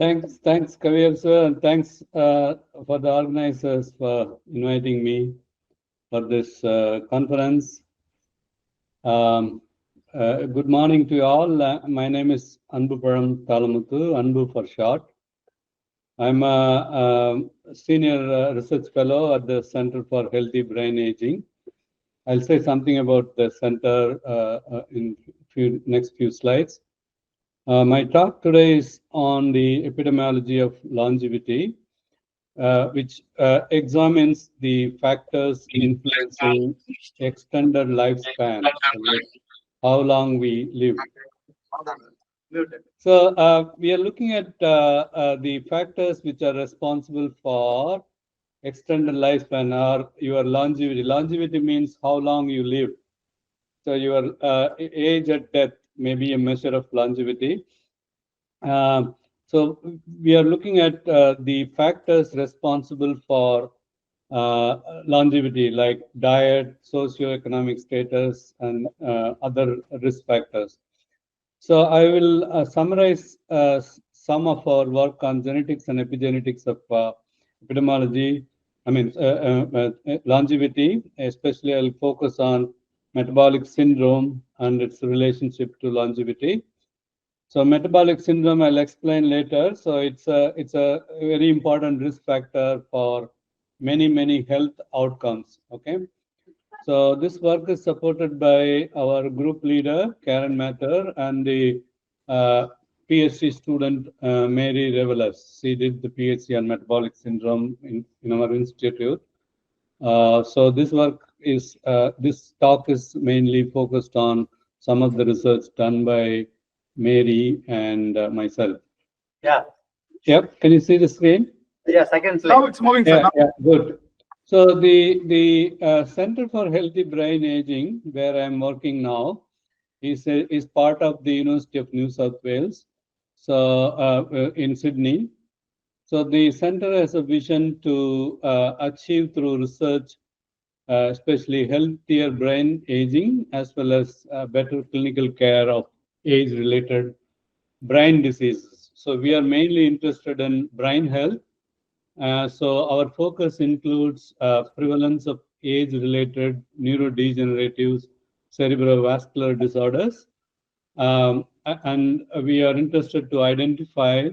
Thanks, Kavir sir, and thanks for the organizers for inviting me for this conference. Good morning to you all. My name is Anbupalam Thalamuthu, Anbu for short. I'm a senior research fellow at the Center for Healthy Brain Aging. I'll say something about the center in next few slides. My talk today is on the epidemiology of longevity, which examines the factors influencing extended lifespan, like how long we live. So we are looking at the factors which are responsible for extended lifespan or your longevity. Longevity means how long you live. So your age at death may be a measure of longevity. So we are looking at the factors responsible for longevity, like diet, socioeconomic status, and other risk factors. So I will summarize some of our work on genetics and epigenetics of epidemiology. Longevity, especially I'll focus on metabolic syndrome and its relationship to longevity. So metabolic syndrome I'll explain later. So it's a very important risk factor for many health outcomes. Okay. So this work is supported by our group leader Karen Mather and the PhD student Mary Reveles. She did the PhD on metabolic syndrome in our institute. So this work is this talk is mainly focused on some of the research done by Mary and myself. Yeah. Yep. Can you see the screen? Yes, I can see. Now it's moving. Yeah, good. So the Center for Healthy Brain Aging, where I'm working now, is part of the University of New South Wales. So in Sydney. So the center has a vision to achieve through research, especially healthier brain aging, as well as better clinical care of age-related brain diseases. So we are mainly interested in brain health. So our focus includes prevalence of age-related neurodegenerative cerebrovascular disorders. And we are interested to identify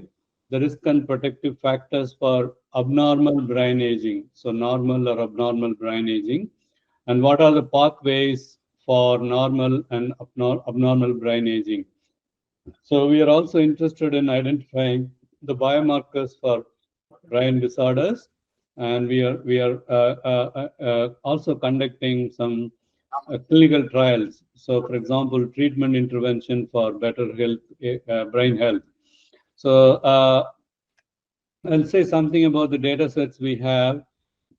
the risk and protective factors for abnormal brain aging. So normal or abnormal brain aging. And what are the pathways for normal and abnormal brain aging? So we are also interested in identifying the biomarkers for brain disorders, and we are also conducting some clinical trials. So, for example, treatment intervention for better health, brain health. So I'll say something about the data sets we have,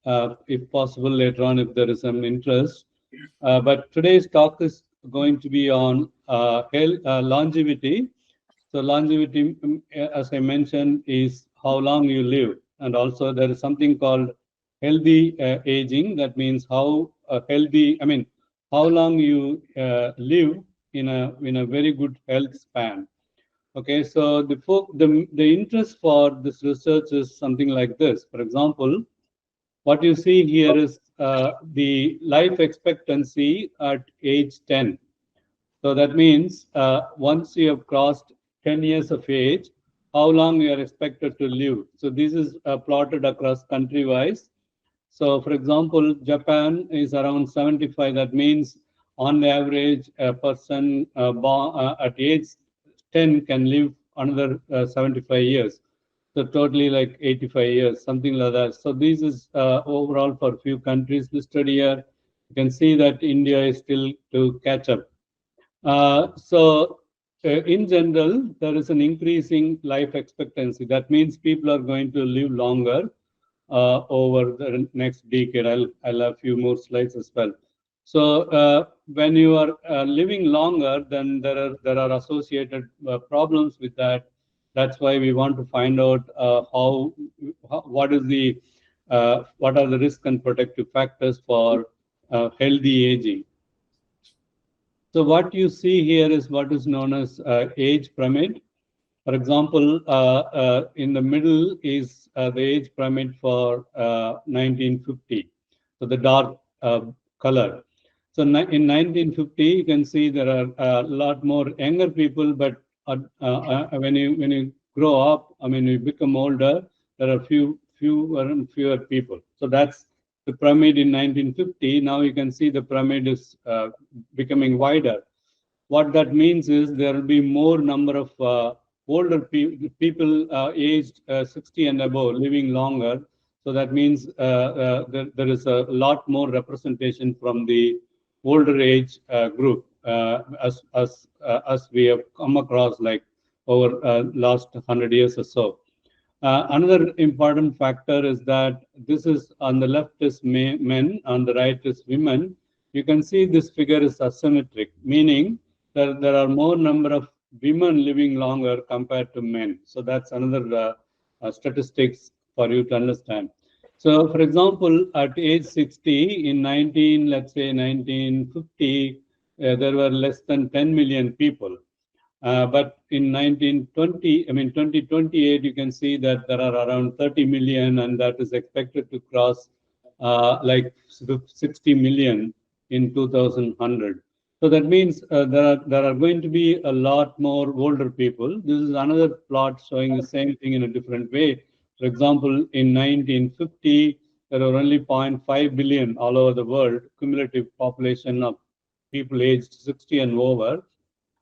if possible later on, if there is some interest. But today's talk is going to be on health, longevity. So longevity, as I mentioned, is how long you live. And also there is something called healthy aging. That means how healthy, how long you live in a very good health span. Okay, so the interest for this research is something like this. For example, what you see here is the life expectancy at age 10. So that means once you have crossed 10 years of age, how long you are expected to live. So this is plotted across country-wise. So for example, Japan is around 75. That means on average, a person born at age 10 can live another 75 years. So totally like 85 years, something like that. So this is overall for a few countries listed here. You can see that India is still to catch up. In general, there is an increasing life expectancy. That means people are going to live longer over the next decade. I'll have a few more slides as well. So when you are living longer, then there are associated problems with that. That's why we want to find out what are the risk and protective factors for healthy aging. So what you see here is what is known as age pyramid. For example, in the middle is the age pyramid for 1950. So the dark color. So in 1950, you can see there are a lot more younger people, but when you grow up, I mean, you become older, there are fewer and fewer people. So that's the pyramid in 1950. Now you can see the pyramid is becoming wider. What that means is there will be more number of older people aged 60 and above living longer. So that means there is a lot more representation from the older age group as we have come across like over last 100 years or so. Another important factor is that this is on the left is men, on the right is women. You can see this figure is asymmetric, meaning that there are more number of women living longer compared to men. So that's another statistics for you to understand. So, for example, at age 60 in let's say 1950, there were less than 10 million people. But in 2028, you can see that there are around 30 million, and that is expected to cross like 60 million in 2100. So that means there are going to be a lot more older people. This is another plot showing the same thing in a different way. For example, in 1950, there were only 0.5 billion all over the world cumulative population of people aged 60 and over,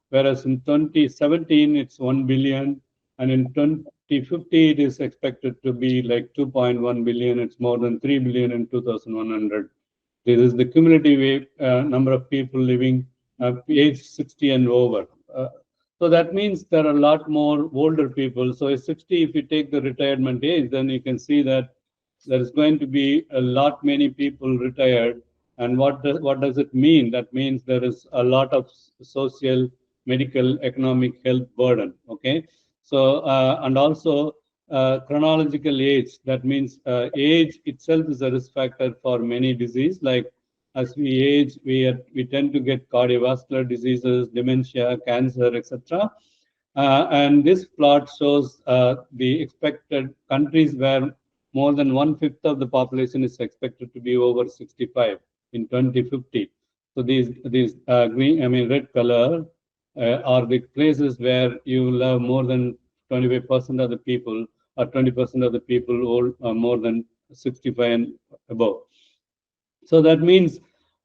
whereas in 2017 it's 1 billion, and in 2050 it is expected to be like 2.1 billion. It's more than 3 billion in 2100. This is the cumulative number of people living age 60 and over. So that means there are a lot more older people. So at 60, if you take the retirement age, then you can see that there is going to be a lot many people retired. And what does it mean? That means there is a lot of social, medical, economic health burden. Okay, so and also chronological age. That means age itself is a risk factor for many diseases. Like as we age, we tend to get cardiovascular diseases, dementia, cancer, etc. And this plot shows the expected countries where more than 1/5 of the population is expected to be over 65 in 2050. So these green, I mean red color, are the places where you will have more than 25% of the people, or 20% of the people old more than 65 and above. So that means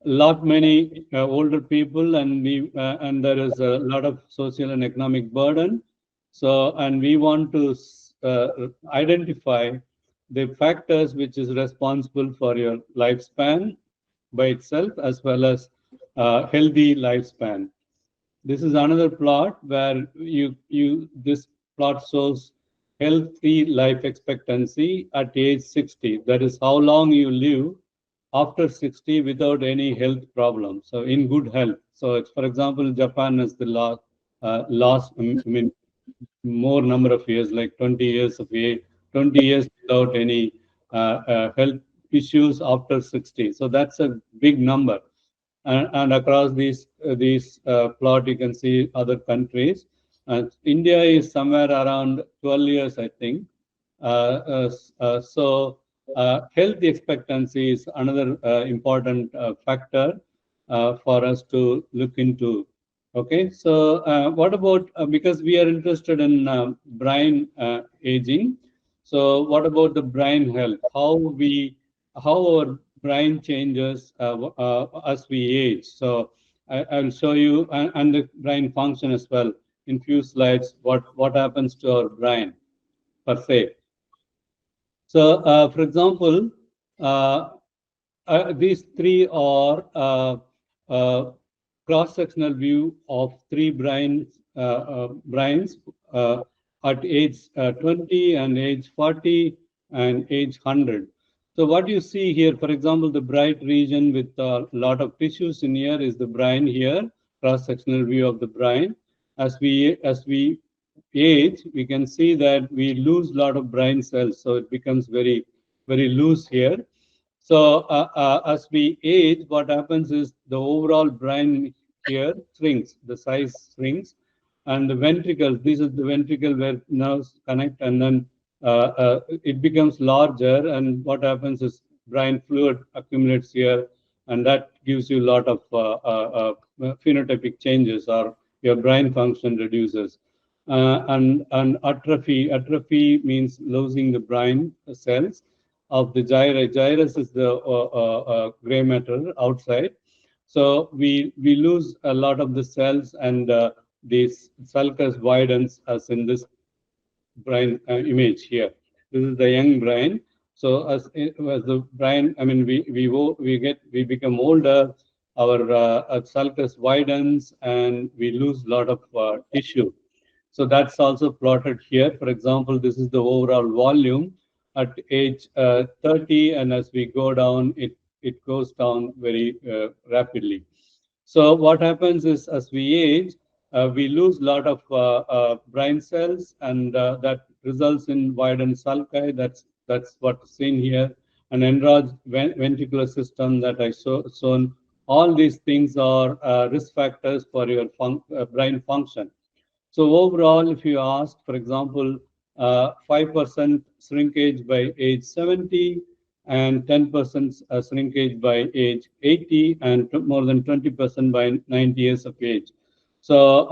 a lot many older people, and and there is a lot of social and economic burden. So, and we want to identify the factors which is responsible for your lifespan by itself, as well as healthy lifespan. This is another plot where this plot shows healthy life expectancy at age 60. That is how long you live after 60 without any health problems. So in good health. So it's, for example, Japan is the last, I mean, more number of years, like 20 years of age, 20 years without any health issues after 60. So that's a big number. And across these plot, you can see other countries. India is somewhere around 12 years, I think. So health expectancy is another important factor for us to look into. Okay, so what about, because we are interested in brain aging, so what about the brain health? How our brain changes as we age? So I'll show you, and the brain function as well in few slides, what happens to our brain per se. So, for example, uh, these three are cross-sectional view of three brains at age 20 and age 40 and age 100. So what you see here, for example, the bright region with a lot of tissues in here is the brain here, cross-sectional view of the brain. As we age, we can see that we lose a lot of brain cells, so it becomes very, very loose here. So as we age, what happens is the overall brain here shrinks, the size shrinks. And the ventricles, this is the ventricle where nerves connect, and then it becomes larger, and what happens is brain fluid accumulates here, and that gives you a lot of phenotypic changes, or your brain function reduces. And atrophy means losing the brain cells of the gyrus. Gyrus is the gray matter outside. So we lose a lot of the cells, and this sulcus widens, as in this brain image here. This is the young brain. So as the brain, I mean, we become older. Our sulcus widens, and we lose a lot of tissue. So that's also plotted here. For example, this is the overall volume at age 30, and as we go down, it goes down very rapidly. So what happens is, as we age, we lose a lot of brain cells, and that results in widened sulci. That's what's seen here. An enlarged ventricular system that I shown. All these things are risk factors for your brain function. So overall, if you ask, for example, 5% shrinkage by age 70, and 10% shrinkage by age 80, and more than 20% by 90 years of age. So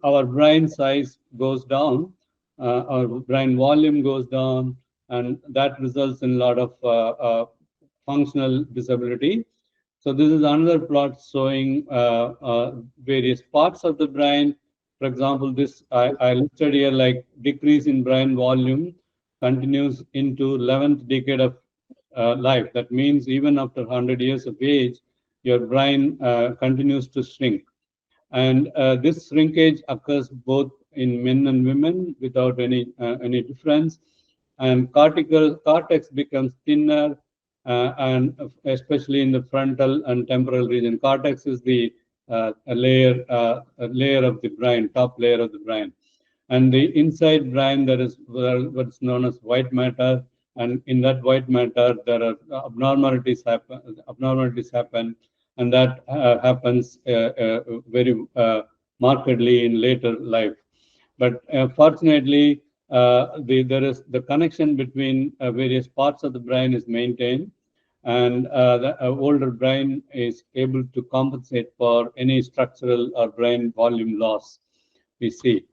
our brain size goes down, our brain volume goes down, and that results in a lot of functional disability. So this is another plot showing various parts of the brain. For example, this I listed here, like decrease in brain volume continues into 11th decade of life. That means even after 100 years of age, your brain continues to shrink. And this shrinkage occurs both in men and women without any difference. And cortex becomes thinner, and especially in the frontal and temporal region. Cortex is the a layer of the brain, top layer of the brain. And the inside brain, there is what's known as white matter, and in that white matter there are abnormalities happen, and that happens very markedly in later life. But fortunately, there is the connection between various parts of the brain is maintained, and the older brain is able to compensate for any structural or brain volume loss we see.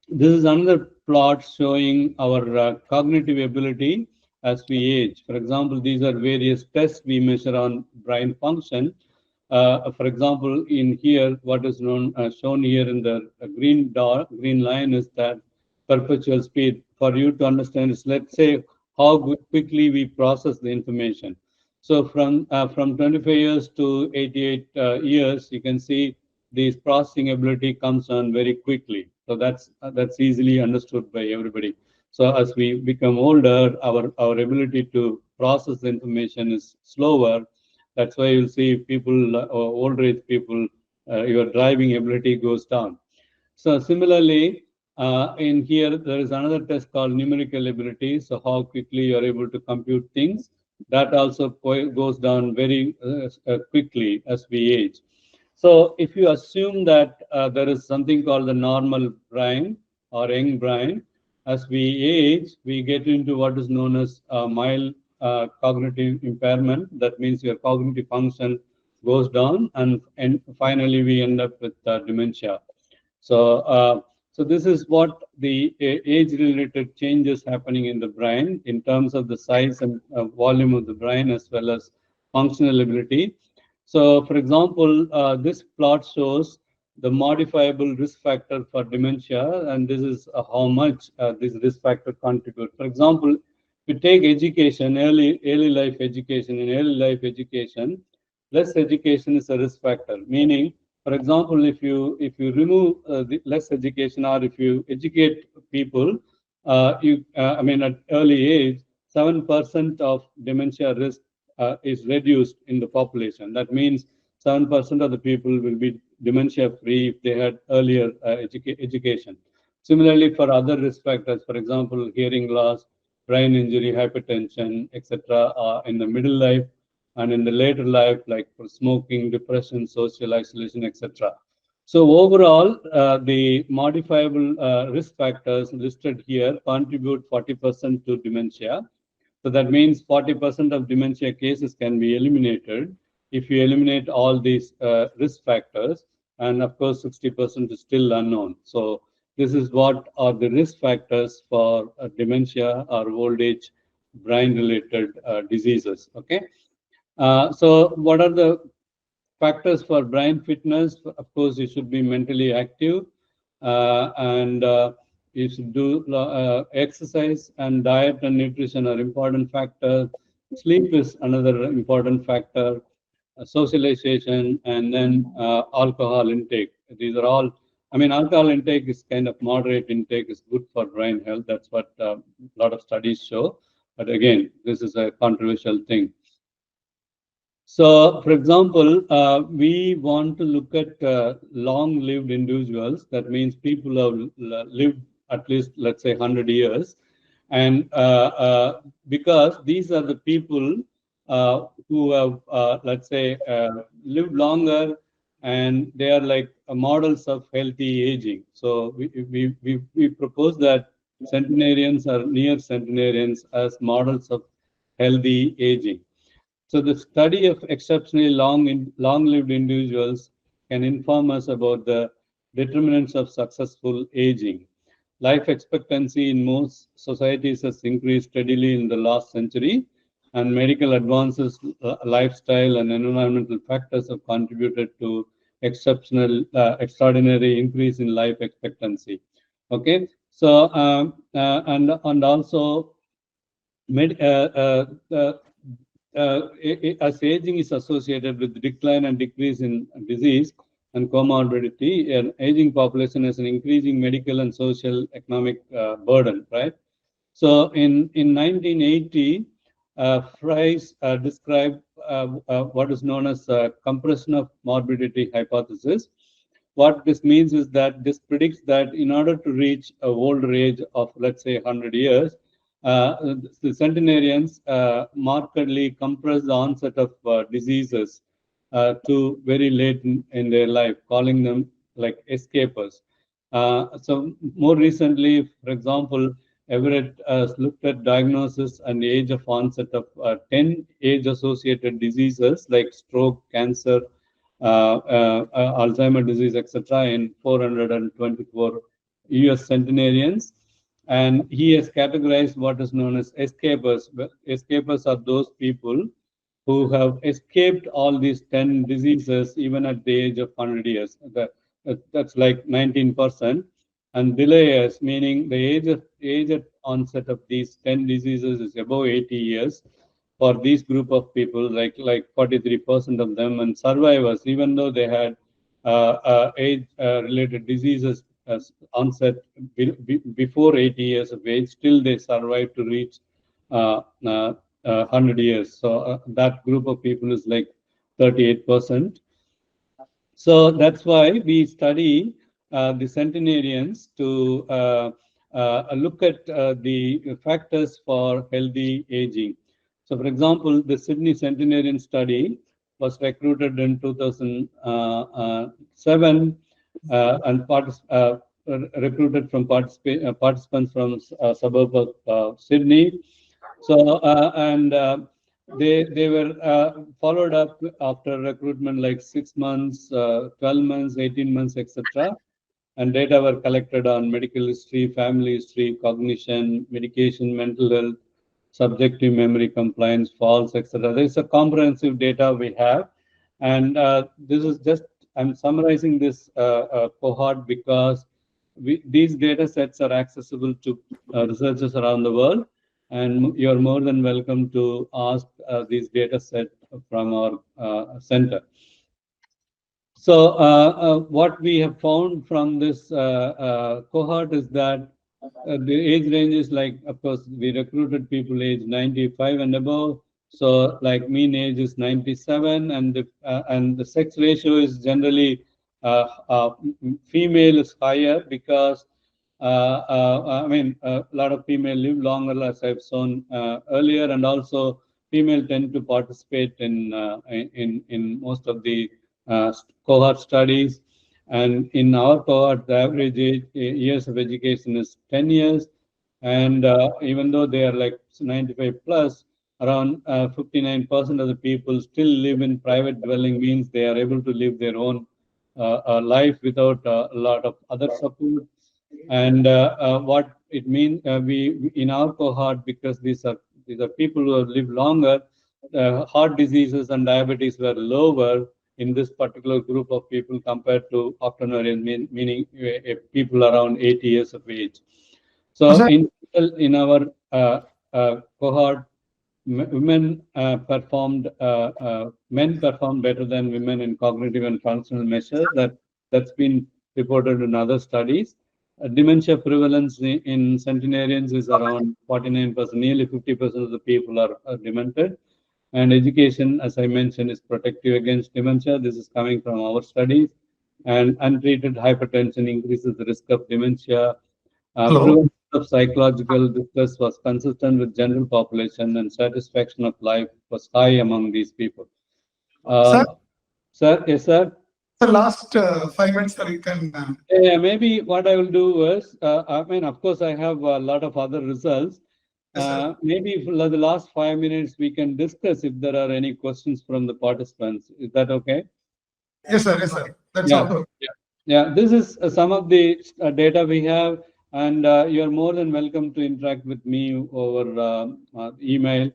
This is another plot showing our cognitive ability as we age. For example, these are various tests we measure on brain function. For example, in here, what is shown here in the green line is that perpetual speed. For you to understand is, let's say, how quickly we process the information. So from 25 years to 88 years, you can see this processing ability comes on very quickly. So that's easily understood by everybody. So as we become older, our ability to process the information is slower. That's why you'll see people, older age people, your driving ability goes down. So similarly, in here, there is another test called numerical ability. So how quickly you're able to compute things. That also goes down very quickly as we age. So if you assume that there is something called the normal brain or young brain, as we age, we get into what is known as mild cognitive impairment. That means your cognitive function goes down, and finally we end up with dementia. So this is what the age-related changes happening in the brain in terms of the size and volume of the brain, as well as functional ability. So, for example, this plot shows the modifiable risk factor for dementia, and this is how much this risk factor contributes. For example, if you take education, early life education. In early life education, less education is a risk factor. Meaning, for example, if you remove the less education, or if you educate people, I mean, at early age, 7% of dementia risk is reduced in the population. That means 7% of the people will be dementia-free if they had earlier education. Similarly, for other risk factors, for example, hearing loss, brain injury, hypertension, etc., in the middle life and in the later life, like for smoking, depression, social isolation, etc. So overall, the modifiable risk factors listed here contribute 40% to dementia. So that means 40% of dementia cases can be eliminated if you eliminate all these risk factors. And of course, 60% is still unknown. So this is what are the risk factors for dementia or old age brain-related diseases. Okay. So what are the factors for brain fitness? Of course, you should be mentally active, and you should do exercise, and diet and nutrition are important factors. Sleep is another important factor, socialization, and then alcohol intake. These are all, I mean, alcohol intake is kind of moderate intake is good for brain health. That's what a lot of studies show. But again, this is a controversial thing. So, for example, we want to look at long-lived individuals. That means people who have lived at least, let's say, 100 years. And because these are the people who have, let's say, lived longer, and they are like models of healthy aging. So we propose that centenarians or near centenarians as models of healthy aging. So the study of exceptionally long-lived individuals can inform us about the determinants of successful aging. Life expectancy in most societies has increased steadily in the last century, and medical advances, lifestyle, and environmental factors have contributed to extraordinary increase in life expectancy. Okay, so and also as aging is associated with decline and decrease in disease and comorbidity, an aging population has an increasing medical and social economic burden, right? So in 1980, Fries described what is known as compression of morbidity hypothesis. What this means is that this predicts that in order to reach a older age of, let's say, 100 years, the centenarians markedly compress the onset of diseases to very late in their life, calling them like escapers. So more recently, for example, Everett looked at diagnosis and the age of onset of 10 age-associated diseases like stroke, cancer, Alzheimer's disease, etc., in 424 US centenarians. And he has categorized what is known as escapers. Escapers are those people who have escaped all these 10 diseases even at the age of 100 years. That's like 19%. And delayers, meaning the age at onset of these 10 diseases is above 80 years for these group of people, like 43% of them, and survivors, even though they had age-related diseases as onset before 80 years of age, still they survive to reach 100 years. So that group of people is like 38%. So that's why we study the centenarians to look at the factors for healthy aging. So, for example, the Sydney Centenarian Study was recruited in 2007 and recruited from participants from suburb of Sydney. So, they were followed up after recruitment like 6 months, 12 months, 18 months, etc. And data were collected on medical history, family history, cognition, medication, mental health, subjective memory, compliance, falls, etc. There is a comprehensive data we have, and this is just, I'm summarizing this cohort because these data sets are accessible to researchers around the world, and you're more than welcome to ask these data set from our center. So what we have found from this cohort is that the age range is like, of course, we recruited people age 95 and above. So like mean age is 97, and the sex ratio is generally female is higher because I mean a lot of female live longer, as I've shown earlier, and also female tend to participate in most of the cohort studies. And in our cohort, the average years of education is 10 years. And even though they are like 95 plus, around 59% of the people still live in private dwelling, means they are able to live their own life without a lot of other support. And what it means, we in our cohort, because these are people who have lived longer, heart diseases and diabetes were lower in this particular group of people compared to octogenarians, meaning people around 80 years of age. So in our cohort, men performed better than women in cognitive and functional measures. That's been reported in other studies. Dementia prevalence in centenarians is around 49%. Nearly 50% of the people are demented. And education, as I mentioned, is protective against dementia. This is coming from our studies. And untreated hypertension increases the risk of dementia. Prevalence of psychological distress was consistent with general population, and satisfaction of life was high among these people. Sir, yes, sir. The last 5 minutes that you can. Yeah, maybe what I will do is, I mean, of course, I have a lot of other results. Yes, maybe for the last 5 minutes, we can discuss if there are any questions from the participants. Is that okay? Yes, sir. Yes, sir. That's all. Yeah, this is some of the data we have, and you are more than welcome to interact with me over email,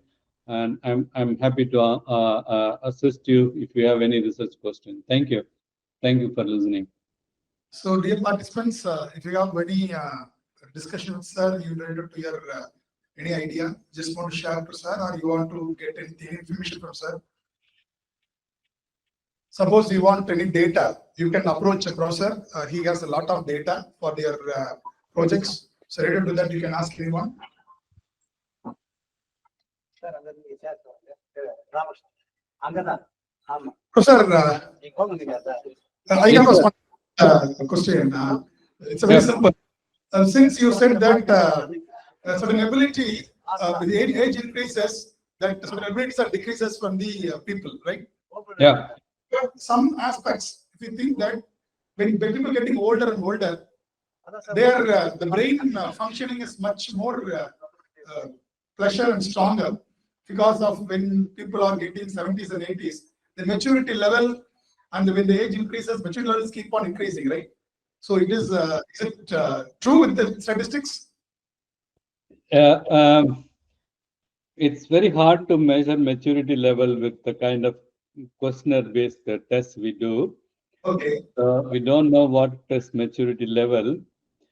and I'm happy to assist you if you have any research question. Thank you. Thank you for listening. So, dear participants, if you have any discussion with sir, you related to your any idea, just want to share to sir, or you want to get any information from sir. Suppose you want any data, you can approach a professor. He has a lot of data for their projects. So related to that, you can ask anyone. Professor, I have one question. It's a very simple. Since you said that certain ability with the age increases, that certain abilities are decreases from the people, right? Yeah. Some aspects, if you think that when people getting older and older, their the brain functioning is much more pleasure and stronger, because of when people are getting 70s and 80s, the maturity level, and when the age increases, maturity levels keep on increasing, right? So it is it true with the statistics? It's very hard to measure maturity level with the kind of questionnaire-based tests we do. Okay. We don't know what is maturity level.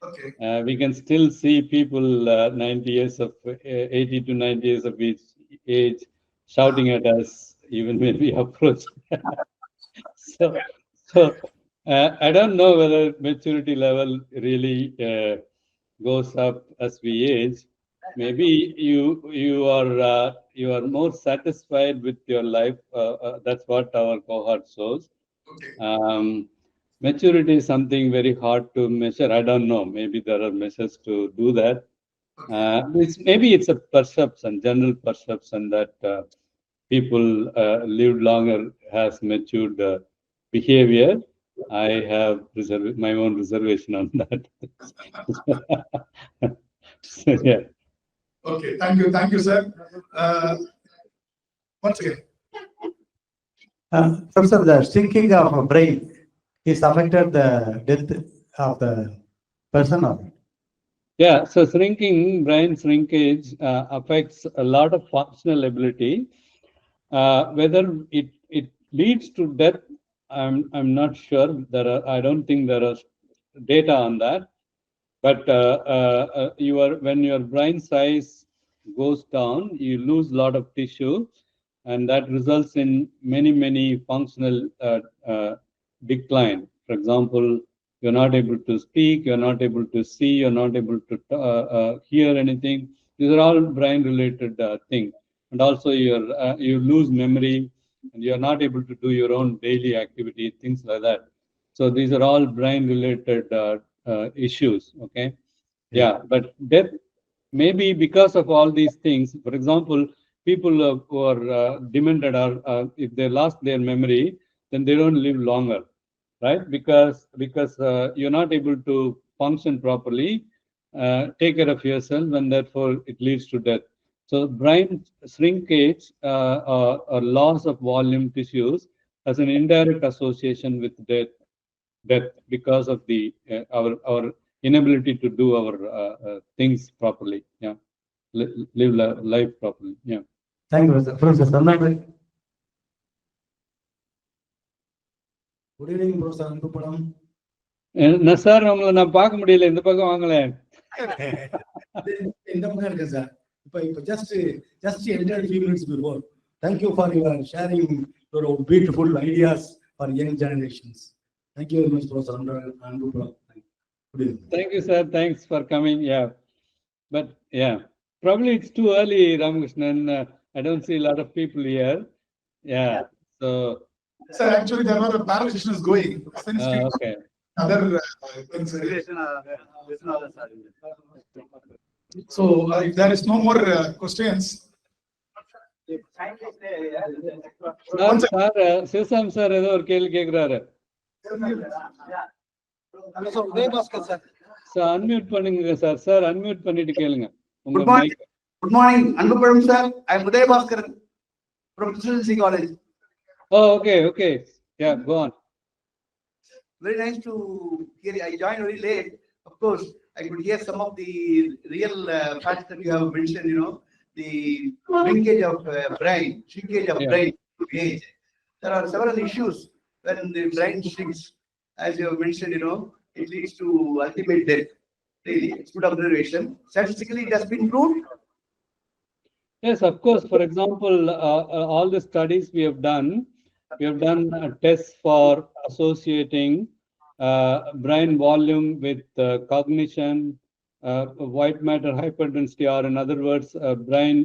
Okay. We can still see people 90 years of 80 to 90 years of age shouting at us even when we approach. so I don't know whether maturity level really goes up as we age. Maybe you are more satisfied with your life. That's what our cohort shows. Maturity is something very hard to measure. I don't know. Maybe there are measures to do that. Maybe it's a perception, general perception that people lived longer has matured behavior. I have my own reservation on that. So, yeah. Okay, thank you, sir. Once again. Professor, the shrinking of a brain is affected the death of the person or not? Yeah, so brain shrinkage affects a lot of functional ability. Whether it leads to death, I'm not sure. I don't think there are data on that. But when your brain size goes down, you lose a lot of tissue, and that results in many functional decline. For example, you're not able to speak, you're not able to see, you're not able to hear anything. These are all brain-related things. And also you lose memory, and you're not able to do your own daily activity, things like that. So these are all brain-related issues, okay? Yeah, but death, maybe because of all these things. For example, people who are demented, or if they lost their memory, then they don't live longer, right? Because you're not able to function properly, take care of yourself, and therefore it leads to death. So brain shrinkage or loss of volume tissues has an indirect association with death because of the our inability to do our things properly. Yeah, live life properly. Yeah. Thank you, sir. Professor Anbupalam. Good evening, Professor Anbupalam. Sir உங்களை நான் பார்க்க முடியல, இந்த பக்கம் வாங்களேன். இந்த பக்கம் இருக்கு சார். இப்போ just entered a few minutes before. Thank you for your sharing your beautiful ideas for young generations. Thank you very much, Professor Anbupalam. Thank you, sir. Thanks for coming. Yeah, but yeah, probably it's too early, Ramakrishnan. I don't see a lot of people here. Yeah. So. Sir, actually, there were paralysis going. Okay. Other so if there is no more questions. Sivasami sir ஏதோ ஒரு கேள்வி கேக்குறாரு. Sir unmute பண்ணுங்க sir. Sir unmute பண்ணிட்டு கேளுங்க. Good morning, Anbupalam sir. I am Uday Bhaskar from Presidency College. Oh, okay. Yeah, go on. Very nice to hear. I joined very late. Of course, I could hear some of the real facts that you have mentioned. The shrinkage of brain, brain to age. There are several issues when the brain shrinks. As you have mentioned, it leads to ultimate death. Really, it's good observation. Statistically, it has been proved. Yes, of course. For example, all the studies we have done tests for associating brain volume with cognition, white matter hyperdensity, or in other words, brain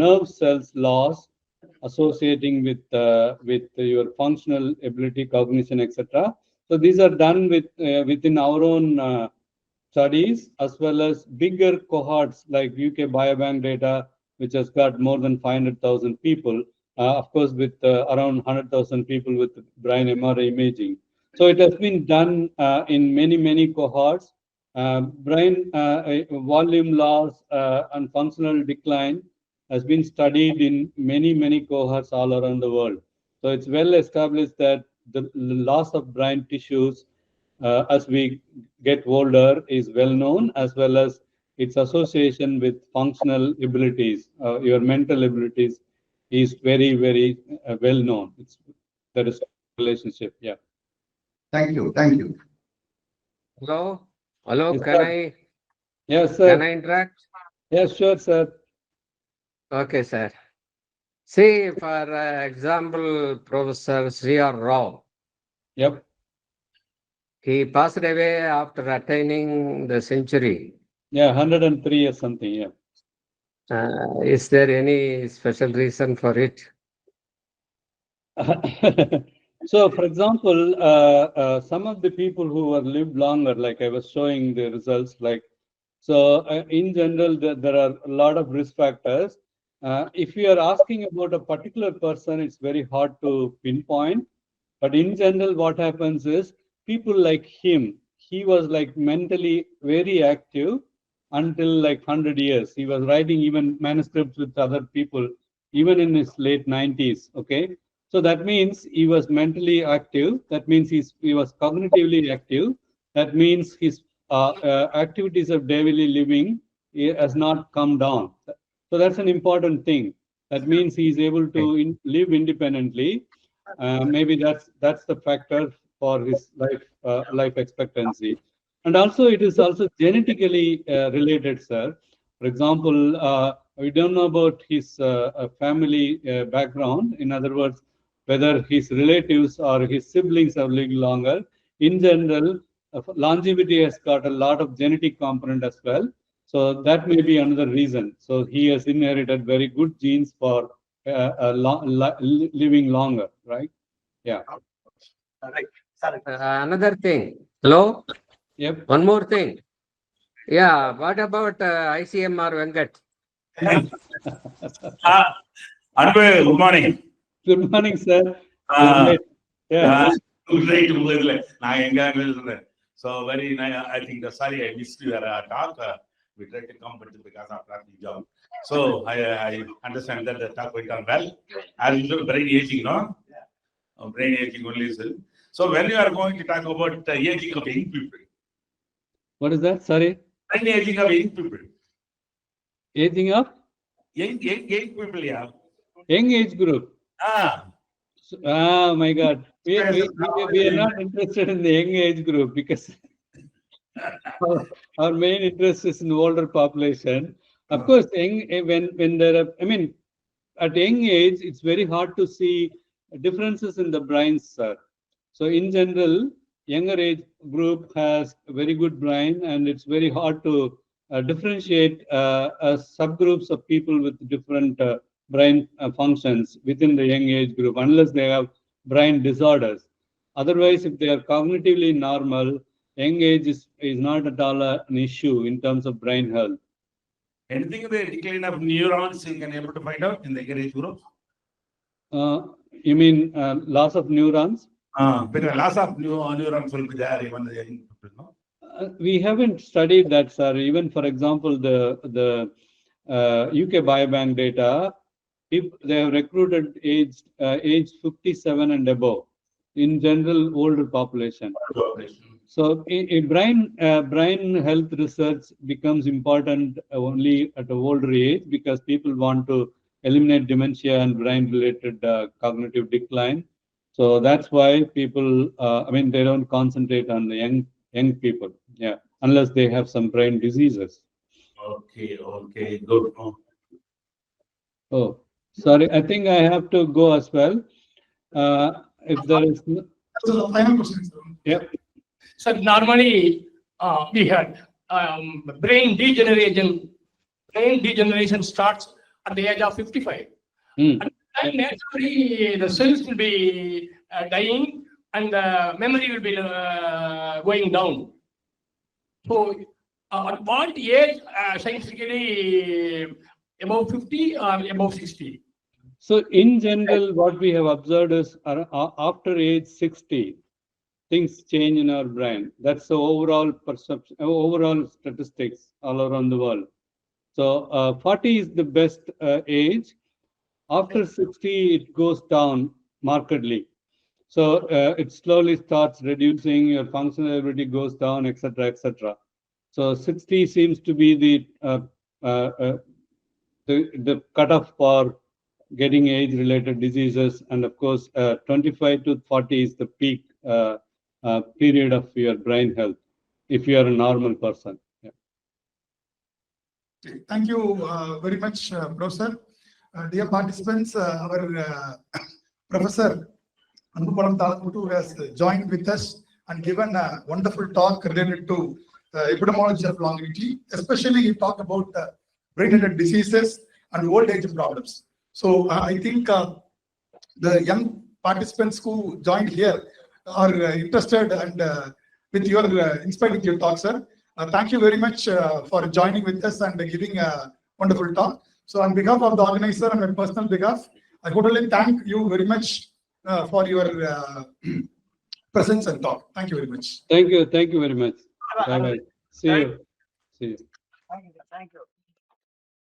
nerve cells loss associating with your functional ability, cognition, etc. So these are done within our own studies, as well as bigger cohorts like UK Biobank data, which has got more than 500,000 people. Of course, with around 100,000 people with brain MRI imaging. So it has been done in many cohorts. Brain volume loss and functional decline has been studied in many cohorts all around the world. So it's well established that the loss of brain tissues as we get older is well known, as well as its association with functional abilities, your mental abilities, is very well known. There is a relationship. Yeah. Thank you. Hello, Yes, can sir. I? Yes, sir. Can I interact? Yes, sure, sir. Okay, sir. See, for example, Professor Sri.R. Rao. Yep. He passed away after attaining the century. Yeah, 103 or something. Yeah. Is there any special reason for it? So, for example, some of the people who have lived longer, like I was showing the results, like, so in general, there are a lot of risk factors. If you are asking about a particular person, it's very hard to pinpoint. But in general, what happens is people like him, he was like mentally very active until like 100 years. He was writing even manuscripts with other people, even in his late 90s. Okay. So that means he was mentally active. That means he was cognitively active. That means his activities of daily living has not come down. So that's an important thing. That means he is able to live independently. Maybe that's the factor for his life expectancy. And also it is also genetically related, sir. For example, we don't know about his family background. In other words, whether his relatives or his siblings have lived longer. In general, longevity has got a lot of genetic component as well. So that may be another reason. So he has inherited very good genes for living longer, right? Yeah. Another thing. Hello? Yep. One more thing. Yeah, what about ICMR Venkat? Anbu, good morning. Good morning, sir. Yeah. Right. So very nice. I think sorry I missed your talk. We tried to come, but because of traffic jam. So I understand that the talk went on well. As usual, brain aging, no? Brain aging only is. So when you are going to talk about the aging of young people, What is that? Sorry. brain aging of young people, Aging up? young people, yeah. Young age group. Oh my God. We are not interested in the young age group because our main interest is in the older population. Of course, when there are, I mean, at young age, it's very hard to see differences in the brains, sir. So in general, younger age group has a very good brain, and it's very hard to differentiate subgroups of people with different brain functions within the young age group, unless they have brain disorders. Otherwise, if they are cognitively normal, young age is not at all an issue in terms of brain health. Anything in the decline of neurons you can able to find out in the younger age group? You mean loss of neurons? Because loss of neurons will be there even the young people, no? We haven't studied that, sir. Even for example, the UK Biobank data, if they have recruited age 57 and above, in general, older population. So brain health research becomes important only at an older age because people want to eliminate dementia and brain-related cognitive decline. So that's why people, I mean, they don't concentrate on the young people, yeah, unless they have some brain diseases. Okay, good. Oh, sorry, I think I have to go as well. If there is, So the final question, sir. yeah. So normally we had brain degeneration. Brain degeneration starts at the age of 55. And naturally, the cells will be dying and the memory will be going down. So, at what age scientifically above 50 or above 60? So in general, what we have observed is after age 60, things change in our brain. That's the overall perception, overall statistics all around the world. So 40 is the best age. After 60, it goes down markedly. So it slowly starts reducing, your functional ability goes down, etc., etc. So 60 seems to be the cutoff for getting age-related diseases, and of course, 25 to 40 is the peak period of your brain health if you are a normal person. Yeah. Thank you very much, Professor. Dear participants, our Professor Anbupalam Thalamuthu has joined with us and given a wonderful talk related to epidemiology of longevity, especially he talked about brain-related diseases and old age problems. So I think the young participants who joined here are interested and with your inspiring your talk, sir. Thank you very much for joining with us and giving a wonderful talk. So on behalf of the organizer and my personal behalf, I totally thank you very much for your presence and talk. Thank you very much. Thank you very much. Bye-bye. See you. Thank you.